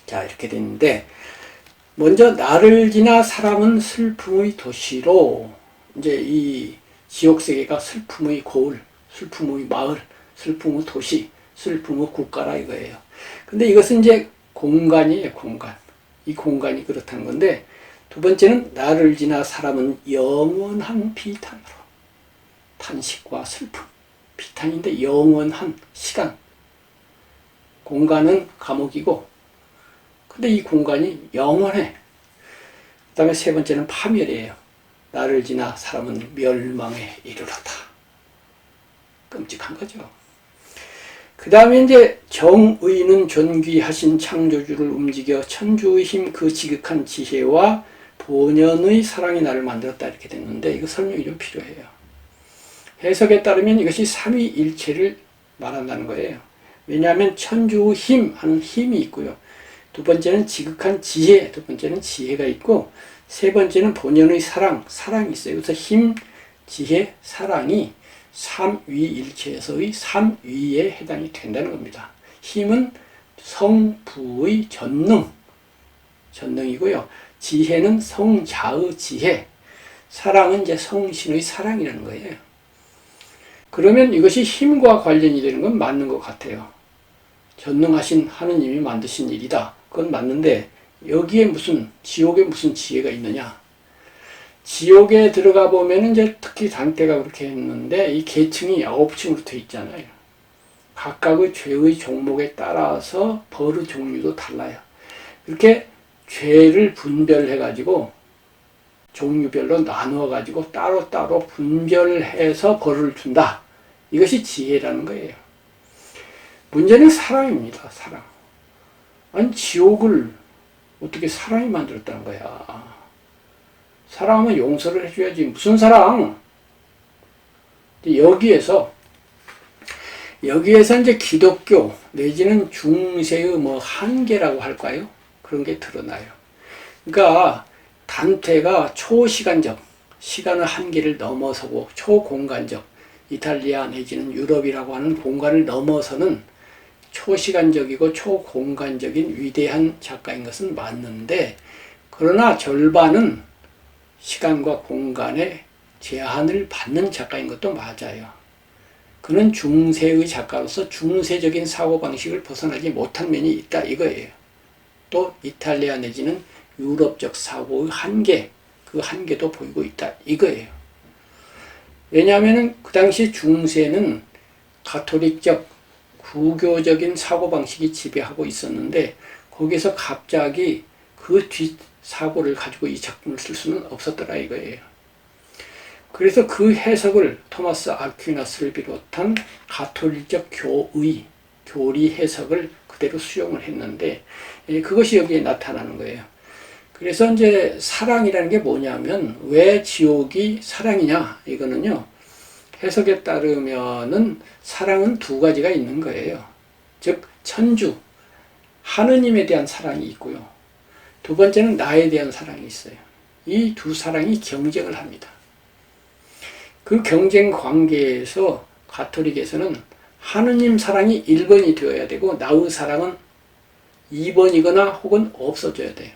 자, 이렇게 됐는데, 먼저 나를 지나 사람은 슬픔의 도시로, 이제 이 지옥세계가 슬픔의 고을, 슬픔의 마을, 슬픔의 도시, 슬픔의 국가라 이거예요. 근데 이것은 이제 공간이에요, 공간. 이 공간이 그렇다는 건데, 두 번째는 나를 지나 사람은 영원한 비탄으로. 탄식과 슬픔. 비탄인데 영원한 시간. 공간은 감옥이고, 근데 이 공간이 영원해. 그 다음에 세 번째는 파멸이에요. 나를 지나 사람은 멸망에 이르렀다. 끔찍한 거죠. 그 다음에 이제 정의는 존귀하신 창조주를 움직여 천주의 힘 그 지극한 지혜와 본연의 사랑이 나를 만들었다 이렇게 됐는데 이거 설명이 좀 필요해요. 해석에 따르면 이것이 삼위일체를 말한다는 거예요. 왜냐하면 천주의 힘 하는 힘이 있고요. 두 번째는 지극한 지혜, 두 번째는 지혜가 있고 세 번째는 본연의 사랑, 사랑이 있어요. 그래서 힘, 지혜, 사랑이 삼위일체에서의 삼위에 해당이 된다는 겁니다. 힘은 성부의 전능, 전능이고요. 지혜는 성자의 지혜, 사랑은 이제 성신의 사랑이라는 거예요. 그러면 이것이 힘과 관련이 되는 건 맞는 것 같아요. 전능하신 하느님이 만드신 일이다. 그건 맞는데 여기에 무슨 지옥에 무슨 지혜가 있느냐? 지옥에 들어가 보면 이제 특히 단테가 그렇게 했는데 이 계층이 9층으로 되어 있잖아요. 각각의 죄의 종목에 따라서 벌의 종류도 달라요. 이렇게 죄를 분별해 가지고 종류별로 나누어 가지고 따로따로 분별해서 벌을 준다. 이것이 지혜라는 거예요. 문제는 사랑입니다. 사랑. 아니 지옥을 어떻게 사랑이 만들었다는 거야. 사랑하면 용서를 해줘야지. 무슨 사랑? 여기에서 이제 기독교 내지는 중세의 뭐 한계라고 할까요? 그런 게 드러나요. 그러니까 단테가 초시간적, 시간의 한계를 넘어서고 초공간적, 이탈리아 내지는 유럽이라고 하는 공간을 넘어서는 초시간적이고 초공간적인 위대한 작가인 것은 맞는데, 그러나 절반은 시간과 공간의 제한을 받는 작가인 것도 맞아요. 그는 중세의 작가로서 중세적인 사고방식을 벗어나지 못한 면이 있다 이거예요. 또 이탈리아 내지는 유럽적 사고의 한계, 그 한계도 보이고 있다 이거예요. 왜냐하면 그 당시 중세는 가톨릭적 구교적인 사고방식이 지배하고 있었는데 거기서 갑자기 그 뒷 사고를 가지고 이 작품을 쓸 수는 없었더라 이거예요. 그래서 그 해석을 토마스 아퀴나스를 비롯한 가톨릭적 교리 해석을 그대로 수용을 했는데 그것이 여기에 나타나는 거예요. 그래서 이제 사랑이라는 게 뭐냐면 왜 지옥이 사랑이냐 이거는요. 해석에 따르면은 사랑은 두 가지가 있는 거예요. 즉 천주 하느님에 대한 사랑이 있고요. 두 번째는 나에 대한 사랑이 있어요. 이 두 사랑이 경쟁을 합니다. 그 경쟁 관계에서 가톨릭에서는 하느님 사랑이 1번이 되어야 되고 나의 사랑은 2번이거나 혹은 없어져야 돼요.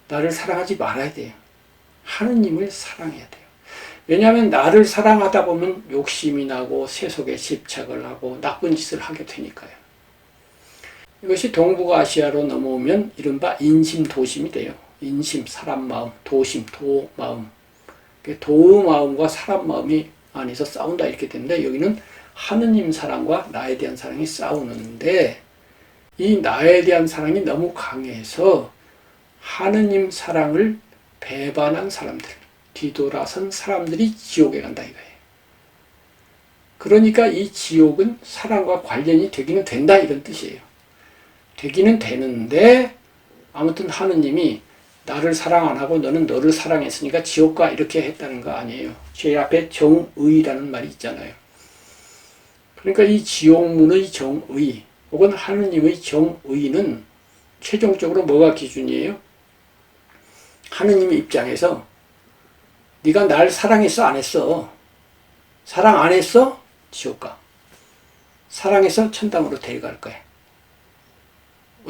나를 사랑하지 말아야 돼요. 하느님을 사랑해야 돼요. 왜냐하면 나를 사랑하다 보면 욕심이 나고 세속에 집착을 하고 나쁜 짓을 하게 되니까요. 이것이 동북아시아로 넘어오면 이른바 인심도심이 돼요. 인심, 사람 마음, 도심, 도마음. 도의 마음과 사람 마음이 안에서 싸운다 이렇게 되는데 여기는 하느님 사랑과 나에 대한 사랑이 싸우는데 이 나에 대한 사랑이 너무 강해서 하느님 사랑을 배반한 사람들, 뒤돌아선 사람들이 지옥에 간다 이거예요. 그러니까 이 지옥은 사랑과 관련이 되기는 된다 이런 뜻이에요. 되기는 되는데 아무튼 하느님이 나를 사랑 안 하고 너는 너를 사랑했으니까 지옥 가 이렇게 했다는 거 아니에요. 제 앞에 정의라는 말이 있잖아요. 그러니까 이 지옥문의 정의 혹은 하느님의 정의는 최종적으로 뭐가 기준이에요? 하느님의 입장에서 네가 날 사랑했어 안 했어? 사랑 안 했어? 지옥 가. 사랑해서 천당으로 데려갈 거야.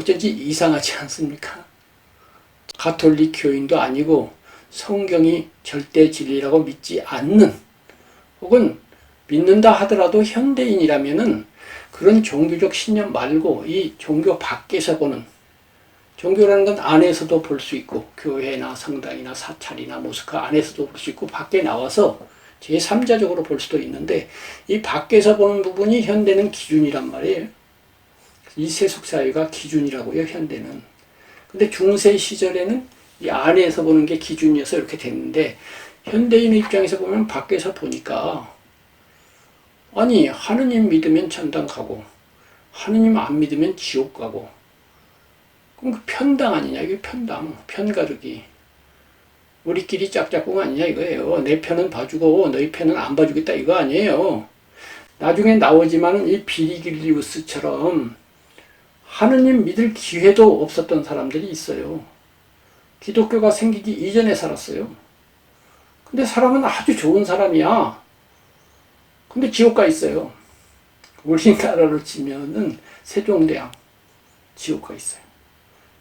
어쩐지 이상하지 않습니까? 가톨릭 교인도 아니고 성경이 절대 진리라고 믿지 않는, 혹은 믿는다 하더라도 현대인이라면은 그런 종교적 신념 말고 이 종교 밖에서 보는, 종교라는 건 안에서도 볼 수 있고 교회나 성당이나 사찰이나 모스크 안에서도 볼 수 있고 밖에 나와서 제3자적으로 볼 수도 있는데, 이 밖에서 보는 부분이 현대는 기준이란 말이에요. 이 세속사회가 기준이라고요, 현대는. 근데 중세 시절에는 이 안에서 보는 게 기준이어서 이렇게 됐는데, 현대인의 입장에서 보면 밖에서 보니까, 아니 하느님 믿으면 천당 가고 하느님 안 믿으면 지옥 가고, 그럼 그 편당 아니냐, 이게 편당, 편가르기, 우리끼리 짝짝꿍 아니냐 이거예요. 내 편은 봐주고 너희 편은 안 봐주겠다 이거 아니에요. 나중에 나오지만은 이 비리길리우스처럼 하느님 믿을 기회도 없었던 사람들이 있어요. 기독교가 생기기 이전에 살았어요. 근데 사람은 아주 좋은 사람이야. 근데 지옥 가 있어요. 우리나라로 치면은 세종대왕 지옥 가 있어요.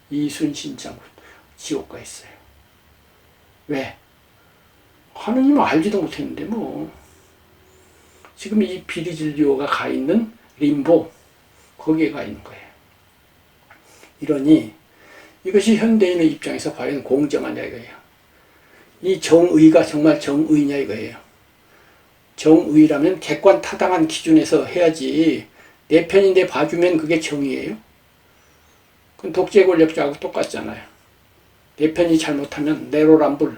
이순신 장군 지옥 가 있어요. 왜? 하느님은 알지도 못했는데 뭐. 지금 이 비리진리오가 가 있는 림보, 거기에 가 있는 거예요. 이러니 이것이 현대인의 입장에서 과연 공정하냐 이거예요. 이 정의가 정말 정의냐 이거예요. 정의라면 객관 타당한 기준에서 해야지, 내 편인데 봐주면 그게 정의예요? 그건 독재 권력자하고 똑같잖아요. 내 편이 잘못하면 내로남불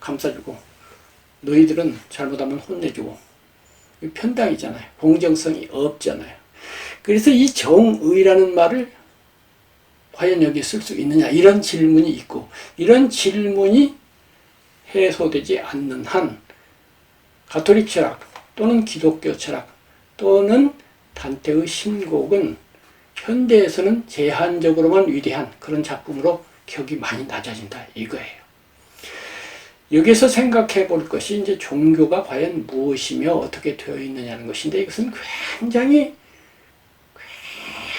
감싸주고, 너희들은 잘못하면 혼내주고, 편당이잖아요. 공정성이 없잖아요. 그래서 이 정의라는 말을 과연 여기에 쓸 수 있느냐, 이런 질문이 있고, 이런 질문이 해소되지 않는 한 가톨릭 철학 또는 기독교 철학 또는 단테의 신곡은 현대에서는 제한적으로만 위대한 그런 작품으로 격이 많이 낮아진다 이거예요. 여기서 생각해 볼 것이 이제 종교가 과연 무엇이며 어떻게 되어 있느냐는 것인데, 이것은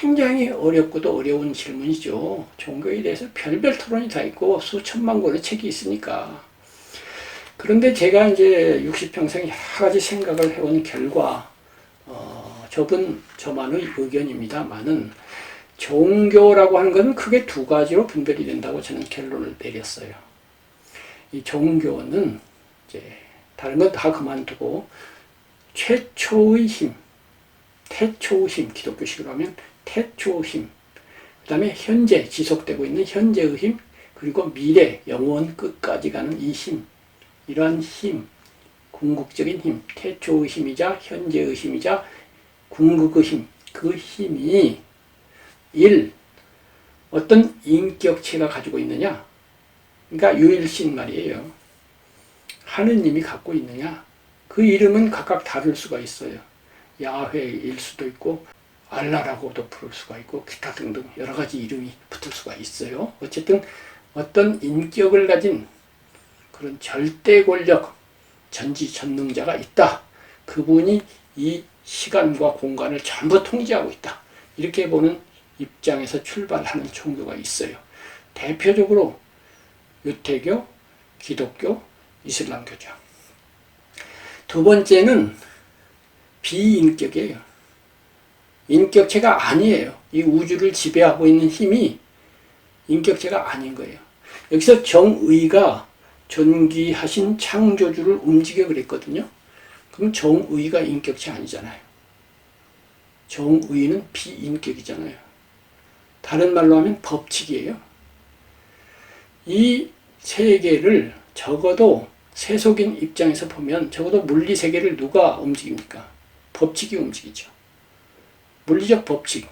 굉장히 어렵고도 어려운 질문이죠. 종교에 대해서 별별 토론이 다 있고 수천만 권의 책이 있으니까. 그런데 제가 이제 60평생 여러 가지 생각을 해온 결과, 저만의 의견입니다만은, 종교라고 하는 것은 크게 두 가지로 분별이 된다고 저는 결론을 내렸어요. 이 종교는 이제 다른 건 다 그만두고 최초의 힘, 태초의 힘, 기독교식으로 하면 태초의 힘, 그 다음에 현재 지속되고 있는 현재의 힘, 그리고 미래 영원 끝까지 가는 이 힘, 이러한 힘, 궁극적인 힘, 태초의 힘이자 현재의 힘이자 궁극의 힘, 그 힘이 어떤 인격체가 가지고 있느냐, 그러니까 유일신 말이에요. 하느님이 갖고 있느냐, 그 이름은 각각 다를 수가 있어요. 야훼일 수도 있고 알라라고도 부를 수가 있고 기타 등등 여러 가지 이름이 붙을 수가 있어요. 어쨌든 어떤 인격을 가진 그런 절대 권력, 전지전능자가 있다. 그분이 이 시간과 공간을 전부 통제하고 있다. 이렇게 보는 입장에서 출발하는 종교가 있어요. 대표적으로 유태교, 기독교, 이슬람교죠. 두 번째는 비인격이에요. 인격체가 아니에요. 이 우주를 지배하고 있는 힘이 인격체가 아닌 거예요. 여기서 정의가 존귀하신 창조주를 움직여 그랬거든요. 그럼 정의가 인격체 아니잖아요. 정의는 비인격이잖아요. 다른 말로 하면 법칙이에요. 이 세계를 적어도 세속인 입장에서 보면 적어도 물리 세계를 누가 움직입니까? 법칙이 움직이죠. 물리적 법칙,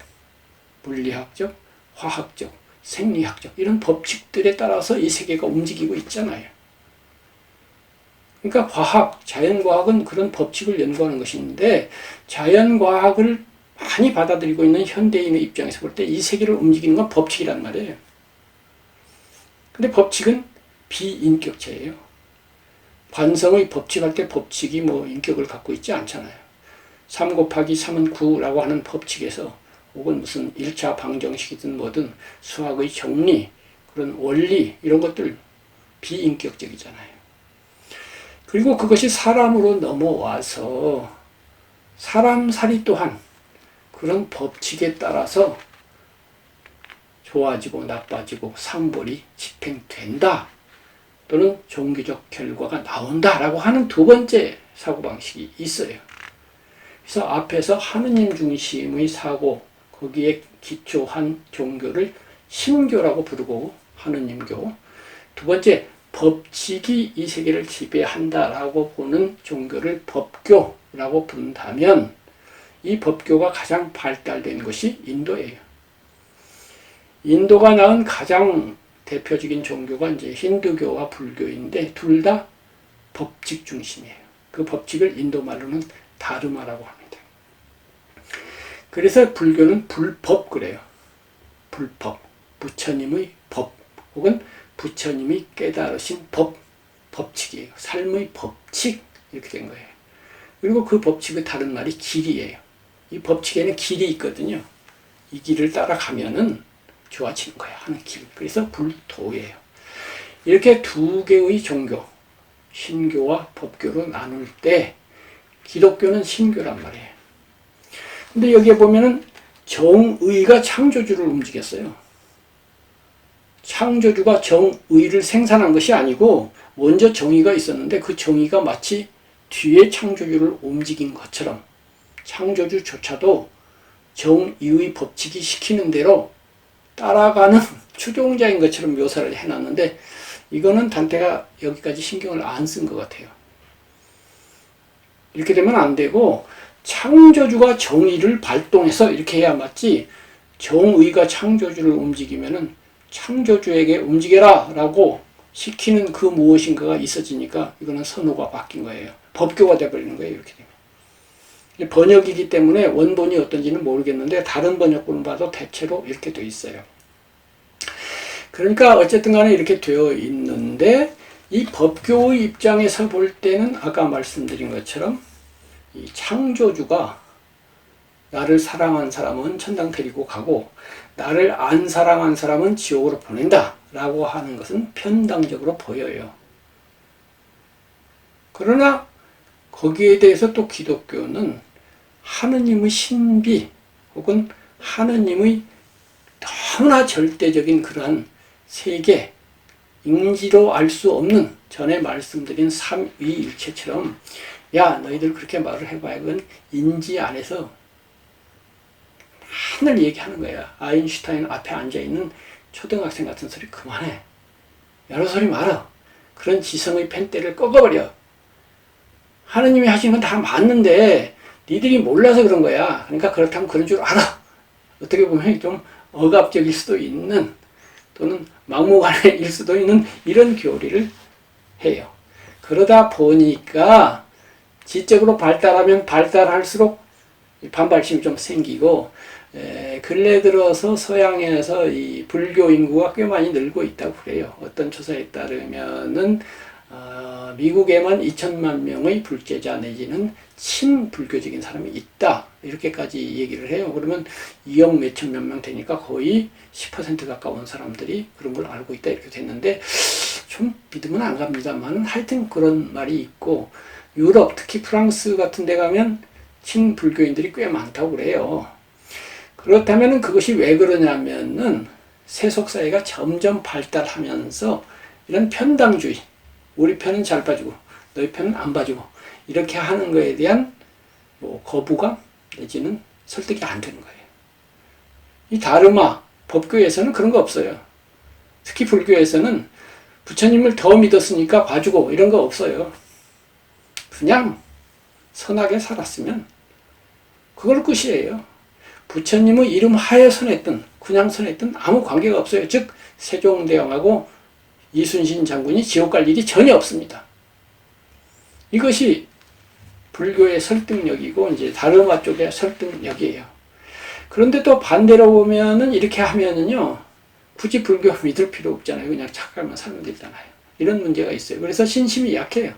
물리학적, 화학적, 생리학적 이런 법칙들에 따라서 이 세계가 움직이고 있잖아요. 그러니까 과학, 자연과학은 그런 법칙을 연구하는 것인데, 자연과학을 많이 받아들이고 있는 현대인의 입장에서 볼 때 이 세계를 움직이는 건 법칙이란 말이에요. 근데 법칙은 비인격체예요. 관성의 법칙할 때 법칙이 뭐 인격을 갖고 있지 않잖아요. 3 곱하기 3은 9라고 하는 법칙에서 혹은 무슨 1차 방정식이든 뭐든 수학의 정리, 그런 원리 이런 것들 비인격적이잖아요. 그리고 그것이 사람으로 넘어와서 사람살이 또한 그런 법칙에 따라서 좋아지고 나빠지고 상벌이 집행된다 또는 종교적 결과가 나온다라고 하는 두 번째 사고방식이 있어요. 그래서 앞에서 하느님 중심의 사고, 거기에 기초한 종교를 신교라고 부르고 하느님교, 두 번째 법칙이 이 세계를 지배한다라고 보는 종교를 법교라고 부른다면 이 법교가 가장 발달된 것이 인도예요. 인도가 낳은 가장 대표적인 종교가 이제 힌두교와 불교인데 둘 다 법칙 중심이에요. 그 법칙을 인도 말로는 다르마라고 합니다. 그래서 불교는 불법 그래요. 불법, 부처님의 법 혹은 부처님이 깨달으신 법칙이에요. 삶의 법칙 이렇게 된 거예요. 그리고 그 법칙의 다른 말이 길이에요. 이 법칙에는 길이 있거든요. 이 길을 따라가면은 좋아지는 거야 하는 길. 그래서 불도예요. 이렇게 두 개의 종교, 신교와 법교로 나눌 때 기독교는 신교란 말이에요. 근데 여기에 보면은 정의가 창조주를 움직였어요. 창조주가 정의를 생산한 것이 아니고 먼저 정의가 있었는데 그 정의가 마치 뒤에 창조주를 움직인 것처럼 창조주조차도 정의의 법칙이 시키는 대로 따라가는 추종자인 것처럼 묘사를 해놨는데 이거는 단테가 여기까지 신경을 안 쓴 것 같아요. 이렇게 되면 안 되고 창조주가 정의를 발동해서 이렇게 해야 맞지 정의가 창조주를 움직이면은 창조주에게 움직여라 라고 시키는 그 무엇인가가 있어지니까 이거는 선호가 바뀐 거예요. 법교가 돼버리는 거예요. 이렇게 되면. 번역이기 때문에 원본이 어떤지는 모르겠는데 다른 번역본을 봐도 대체로 이렇게 돼 있어요. 그러니까 어쨌든 간에 이렇게 되어 있는데 이 법교의 입장에서 볼 때는 아까 말씀드린 것처럼 이 창조주가 나를 사랑한 사람은 천당 데리고 가고 나를 안 사랑한 사람은 지옥으로 보낸다 라고 하는 것은 편당적으로 보여요. 그러나 거기에 대해서 또 기독교는 하느님의 신비 혹은 하느님의 너무나 절대적인 그러한 세계, 인지로 알 수 없는 전에 말씀드린 삼위일체처럼 야 너희들 그렇게 말을 해봐야 그건 인지 안에서 맨날 얘기하는 거야. 아인슈타인 앞에 앉아있는 초등학생 같은 소리 그만해. 여러 소리 말아. 그런 지성의 펜대를 꺾어버려. 하느님이 하신 건 다 맞는데 니들이 몰라서 그런 거야. 그러니까 그렇다면 그런 줄 알아. 어떻게 보면 좀 억압적일 수도 있는 또는 막무가내일 수도 있는 이런 교리를 해요. 그러다 보니까 지적으로 발달하면 발달할수록 반발심이 좀 생기고 근래 들어서 서양에서 이 불교 인구가 꽤 많이 늘고 있다고 그래요. 어떤 조사에 따르면은 미국에만 2천만 명의 불제자 내지는 친불교적인 사람이 있다. 이렇게까지 얘기를 해요. 그러면 2억 몇천 명 되니까 거의 10% 가까운 사람들이 그런 걸 알고 있다. 이렇게 됐는데 좀 믿으면 안 갑니다만 하여튼 그런 말이 있고 유럽, 특히 프랑스 같은 데 가면 친불교인들이 꽤 많다고 그래요. 그렇다면 그것이 왜 그러냐면은 세속사회가 점점 발달하면서 이런 편당주의, 우리 편은 잘 봐주고 너희 편은 안 봐주고 이렇게 하는 거에 대한 뭐 거부감 내지는 설득이 안 되는 거예요. 이 다르마, 법교에서는 그런 거 없어요. 특히 불교에서는 부처님을 더 믿었으니까 봐주고 이런 거 없어요. 그냥 선하게 살았으면 그걸 끝이에요. 부처님의 이름 하에 선했든 그냥 선했든 아무 관계가 없어요. 즉 세종대왕하고 이순신 장군이 지옥 갈 일이 전혀 없습니다. 이것이 불교의 설득력이고 이제 다르마 쪽의 설득력이에요. 그런데 또 반대로 보면은 이렇게 하면은요 굳이 불교 믿을 필요 없잖아요. 그냥 착하게만 살면 되잖아요. 이런 문제가 있어요. 그래서 신심이 약해요.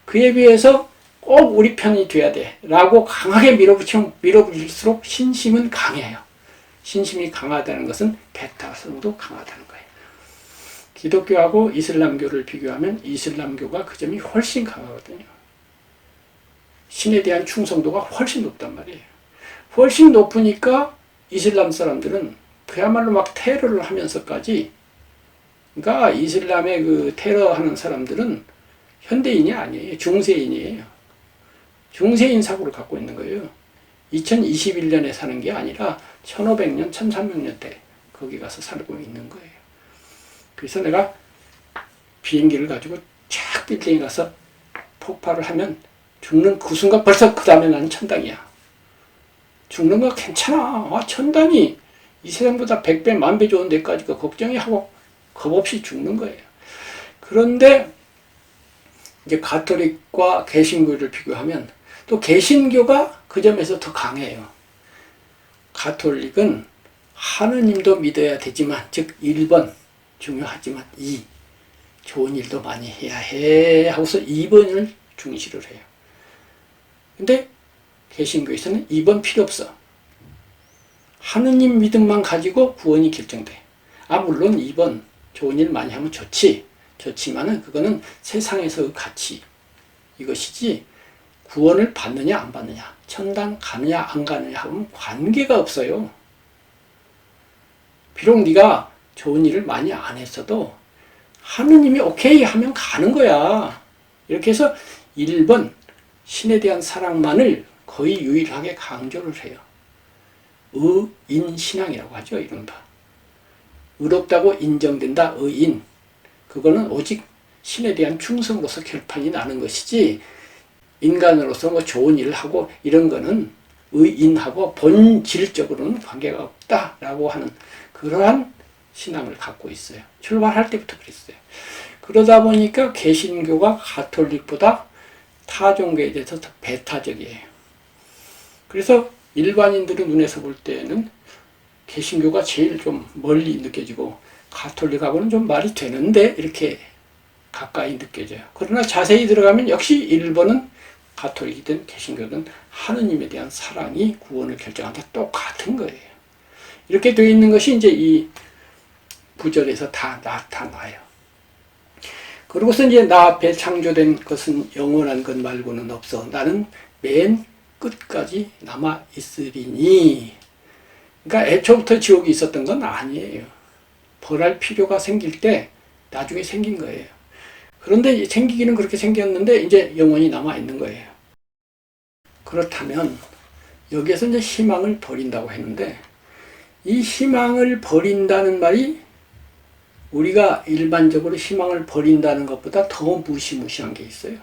그에 비해서 꼭 우리 편이 돼야 돼 라고 강하게 밀어붙일수록 신심은 강해요. 신심이 강하다는 것은 배타성도 강하다는 거예요. 기독교하고 이슬람교를 비교하면 이슬람교가 그 점이 훨씬 강하거든요. 신에 대한 충성도가 훨씬 높단 말이에요. 훨씬 높으니까 이슬람 사람들은 그야말로 막 테러를 하면서까지, 그러니까 이슬람의 그 테러하는 사람들은 현대인이 아니에요. 중세인이에요. 중세인 사고를 갖고 있는 거예요. 2021년에 사는 게 아니라 1500년, 1300년 때 거기 가서 살고 있는 거예요. 그래서 내가 비행기를 가지고 쫙 빌딩에 가서 폭발을 하면 죽는 그 순간 벌써 그 다음에 나는 천당이야. 죽는 거 괜찮아. 천당이 이 세상보다 100배, 10,000배 좋은 데까지 걱정이 하고 겁없이 죽는 거예요. 그런데 이제 가톨릭과 개신교를 비교하면 또 개신교가 그 점에서 더 강해요. 가톨릭은 하느님도 믿어야 되지만, 즉 1번 중요하지만 2 좋은 일도 많이 해야 해 하고서 2번을 중시를 해요. 근데 개신교에서는 2번 필요 없어. 하느님 믿음만 가지고 구원이 결정돼. 물론 2번 좋은 일 많이 하면 좋지만은 그거는 세상에서의 가치 이것이지, 구원을 받느냐 안 받느냐, 천당 가느냐 안 가느냐 하면 관계가 없어요. 비록 네가 좋은 일을 많이 안 했어도 하느님이 오케이 하면 가는 거야. 이렇게 해서 1번 신에 대한 사랑만을 거의 유일하게 강조를 해요. 의인신앙이라고 하죠. 이른바 의롭다고 인정된다. 의인, 그거는 오직 신에 대한 충성으로서 결판이 나는 것이지, 인간으로서 뭐 좋은 일을 하고 이런 거는 의인하고 본질적으로는 관계가 없다라고 하는 그러한 신앙을 갖고 있어요. 출발할 때부터 그랬어요. 그러다 보니까 개신교가 가톨릭보다 타 종교에 대해서 더 배타적이에요. 그래서 일반인들의 눈에서 볼 때는 개신교가 제일 좀 멀리 느껴지고, 가톨릭하고는 좀 말이 되는데 이렇게 가까이 느껴져요. 그러나 자세히 들어가면 역시 1번은 가톨릭이든 개신교든 하느님에 대한 사랑이 구원을 결정한다. 똑같은 거예요. 이렇게 되어 있는 것이 이제 이 구절에서 다 나타나요. 그러고서 이제 나 앞에 창조된 것은 영원한 것 말고는 없어. 나는 맨 끝까지 남아 있으리니. 그러니까 애초부터 지옥이 있었던 건 아니에요. 벌할 필요가 생길 때 나중에 생긴 거예요. 그런데 생기기는 그렇게 생겼는데 이제 영원히 남아 있는 거예요. 그렇다면 여기에서 이제 희망을 버린다고 했는데, 이 희망을 버린다는 말이 우리가 일반적으로 희망을 버린다는 것보다 더 무시무시한 게 있어요.